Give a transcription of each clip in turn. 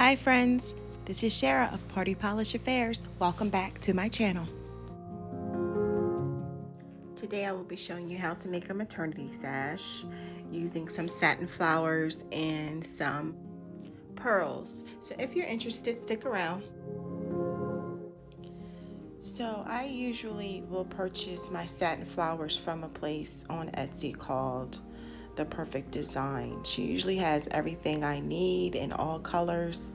Hi friends, this is Shara of Party Polish Affairs. Welcome back to my channel. Today I will be showing you how to make a maternity sash using some satin flowers and some pearls. So if you're interested, stick around. So I usually will purchase my satin flowers from a place on Etsy called ThePerfectDesign. She usually has everything I need in all colors.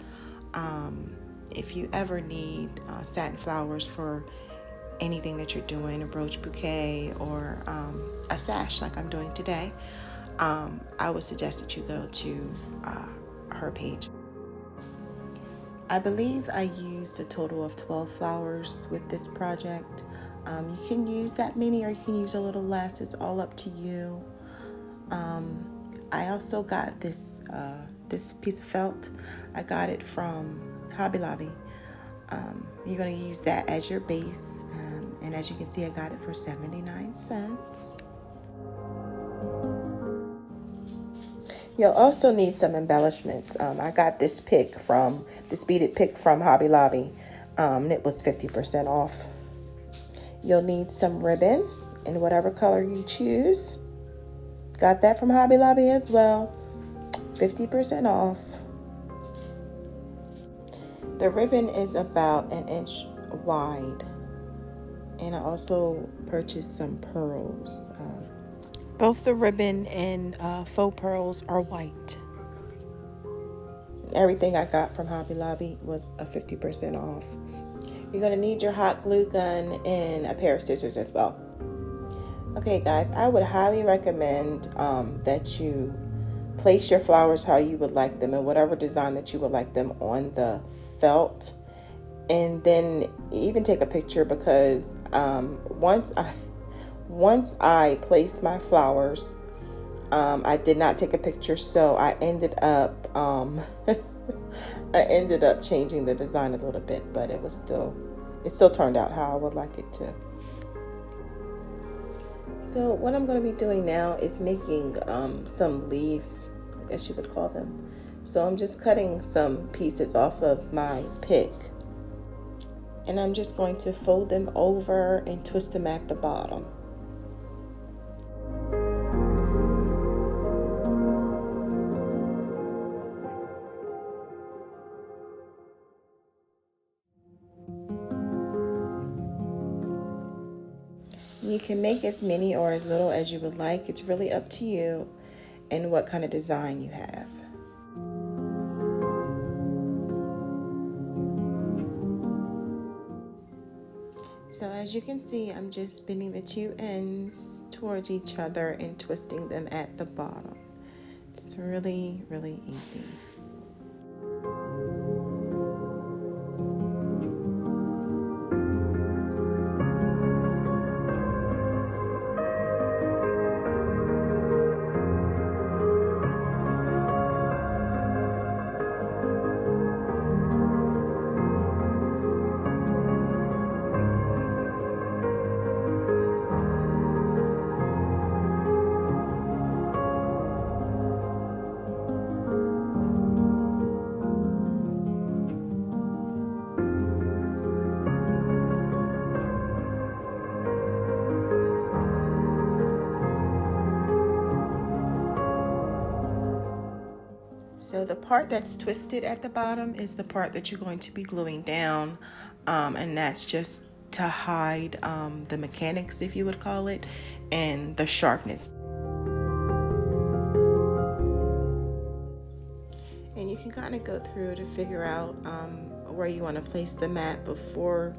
If you ever need satin flowers for anything that you're doing, a brooch bouquet or a sash like I'm doing today, I would suggest that you go to her page. I believe I used a total of 12 flowers with this project. You can use that many or you can use a little less. It's all up to you. I also got this piece of felt. I got it from Hobby Lobby. You're going to use that as your base, and as you can see, I got it for 79 cents. You'll also need some embellishments. I got this beaded pick from Hobby Lobby, and it was 50% off. You'll need some ribbon in whatever color you choose. Got that from Hobby Lobby as well, 50% off. The ribbon is about 1 inch wide, and I also purchased some pearls. Both the ribbon and faux pearls are white. Everything I got from Hobby Lobby was a 50% off. You're going to need your hot glue gun and a pair of scissors as well. Okay guys, I would highly recommend that you place your flowers how you would like them in whatever design that you would like them on the felt, and then even take a picture, because once I placed my flowers, I did not take a picture, so I ended up changing the design a little bit, but it still turned out how I would like it to. So what I'm going to be doing now is making some leaves, I guess you would call them. So I'm just cutting some pieces off of my pick, and I'm just going to fold them over and twist them at the bottom. You can make as many or as little as you would like. It's really up to you and what kind of design you have. So as you can see, I'm just bending the two ends towards each other and twisting them at the bottom. It's really, really easy. So the part that's twisted at the bottom is the part that you're going to be gluing down, and that's just to hide the mechanics, if you would call it, and the sharpness. And you can kind of go through to figure out where you want to place the mat before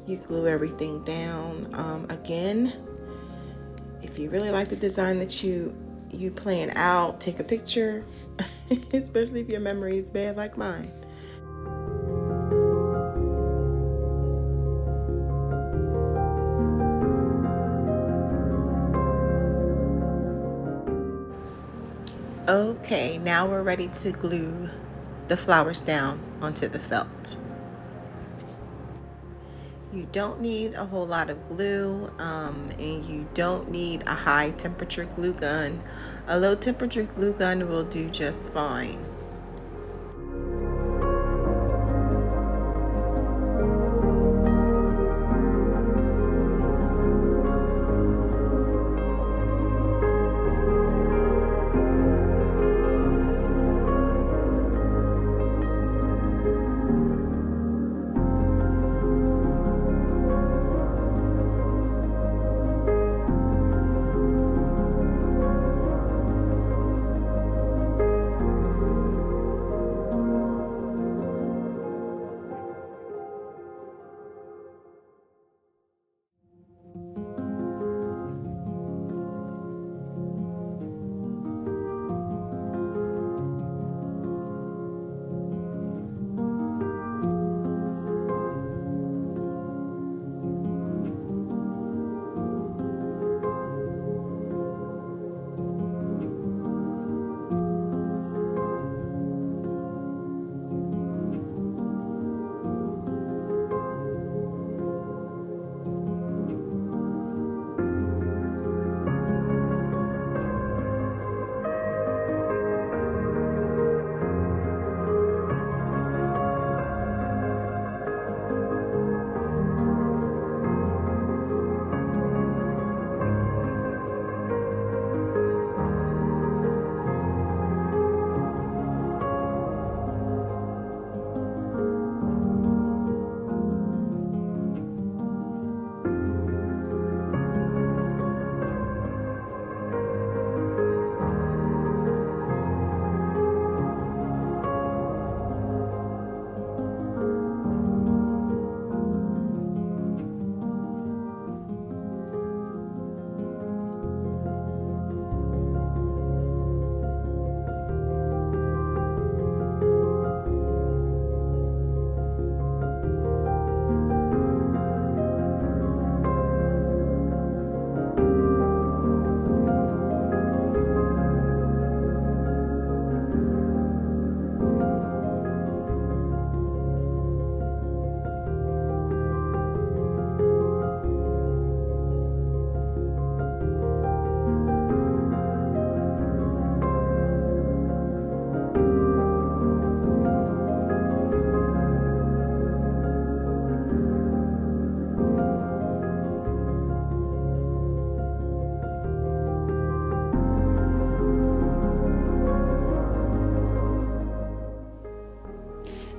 you glue everything down. Again, if you really like the design that you plan out, take a picture, especially if your memory is bad like mine. Okay, now we're ready to glue the flowers down onto the felt. You don't need a whole lot of glue, and you don't need a high temperature glue gun. A low temperature glue gun will do just fine.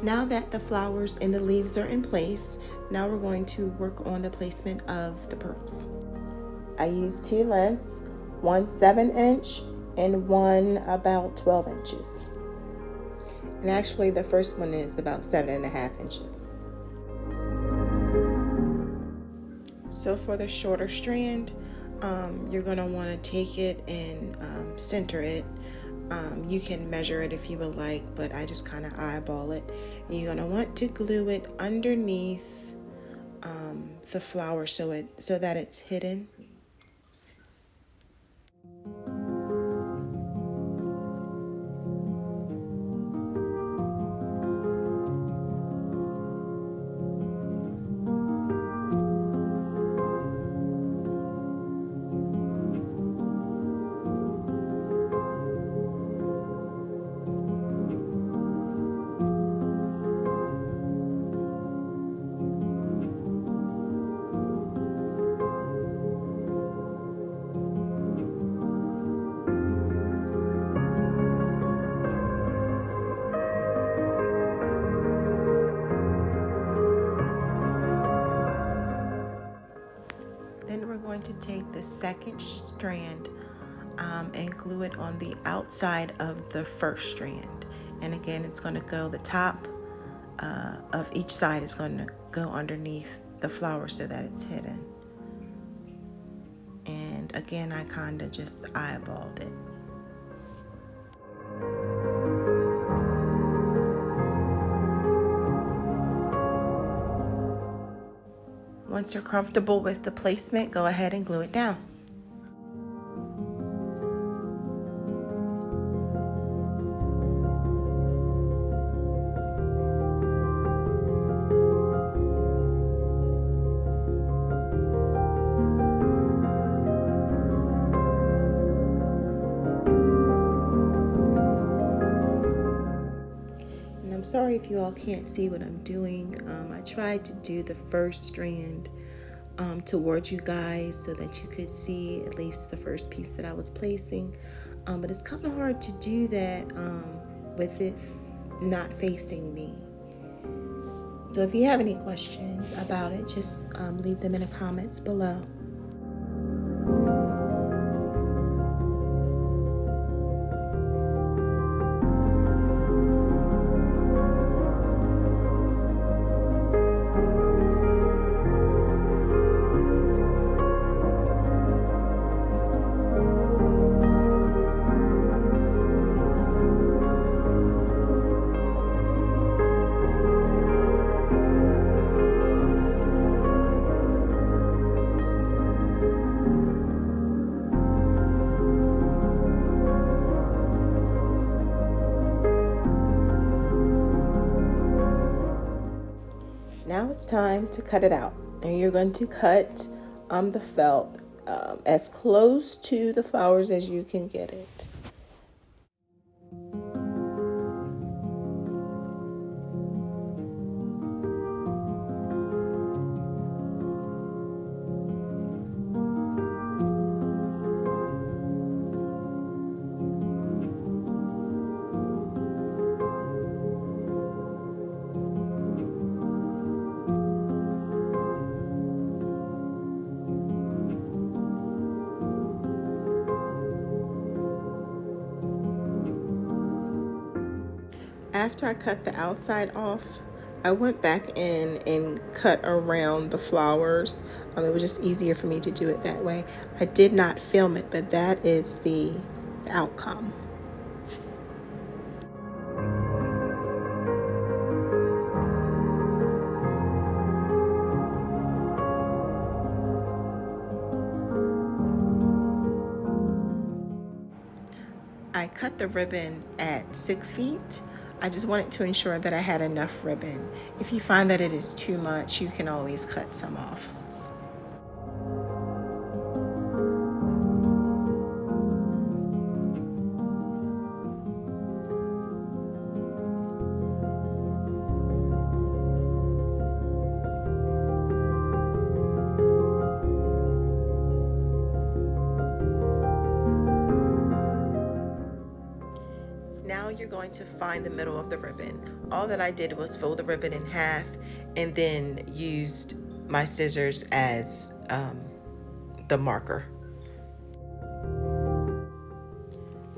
Now that the flowers and the leaves are in place, now we're going to work on the placement of the pearls. I used two lengths, one 7-inch and one about 12 inches. And actually the first one is about 7.5 inches. So for the shorter strand, you're going to want to take it and center it. You can measure it if you would like, but I just kind of eyeball it. And you're going to want to glue it underneath the flower so that it's hidden. Then we're going to take the second strand and glue it on the outside of the first strand. And again, it's going to go, the top of each side is going to go underneath the flower so that it's hidden. And again, I kind of just eyeballed it. Once you're comfortable with the placement, go ahead and glue it down. And I'm sorry if you all can't see what I'm doing. I tried to do the first strand towards you guys so that you could see at least the first piece that I was placing, but it's kind of hard to do that with it not facing me. So if you have any questions about it, just leave them in the comments below. Now it's time to cut it out, and you're going to cut the felt as close to the flowers as you can get it. After I cut the outside off, I went back in and cut around the flowers. It was just easier for me to do it that way. I did not film it, but that is the outcome. I cut the ribbon at 6 feet. I just wanted to ensure that I had enough ribbon. If you find that it is too much, you can always cut some off. Now you're going going to find the middle of the ribbon. All that I did was fold the ribbon in half and then used my scissors as the marker.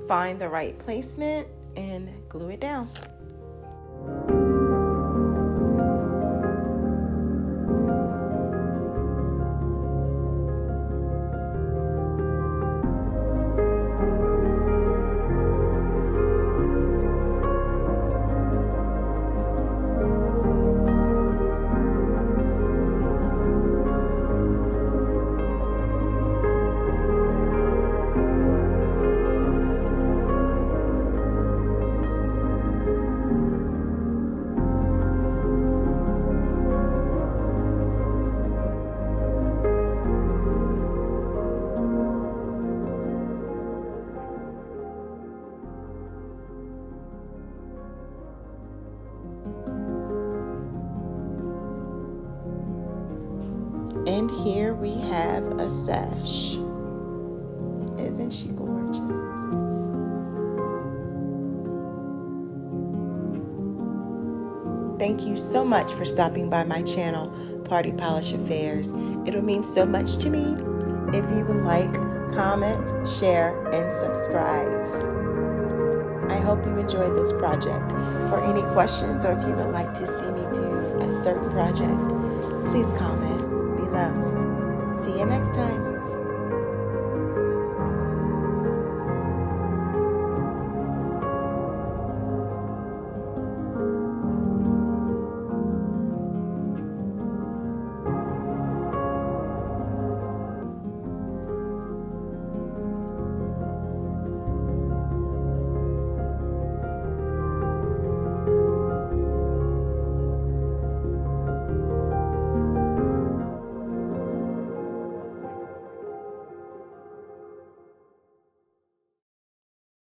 Find the right placement and glue it down. And here we have a sash. Isn't she gorgeous? Thank you so much for stopping by my channel, Party Polish Affairs. It'll mean so much to me if you would like, comment, share, and subscribe. I hope you enjoyed this project. For any questions or if you would like to see me do a certain project, please comment below. See you next time.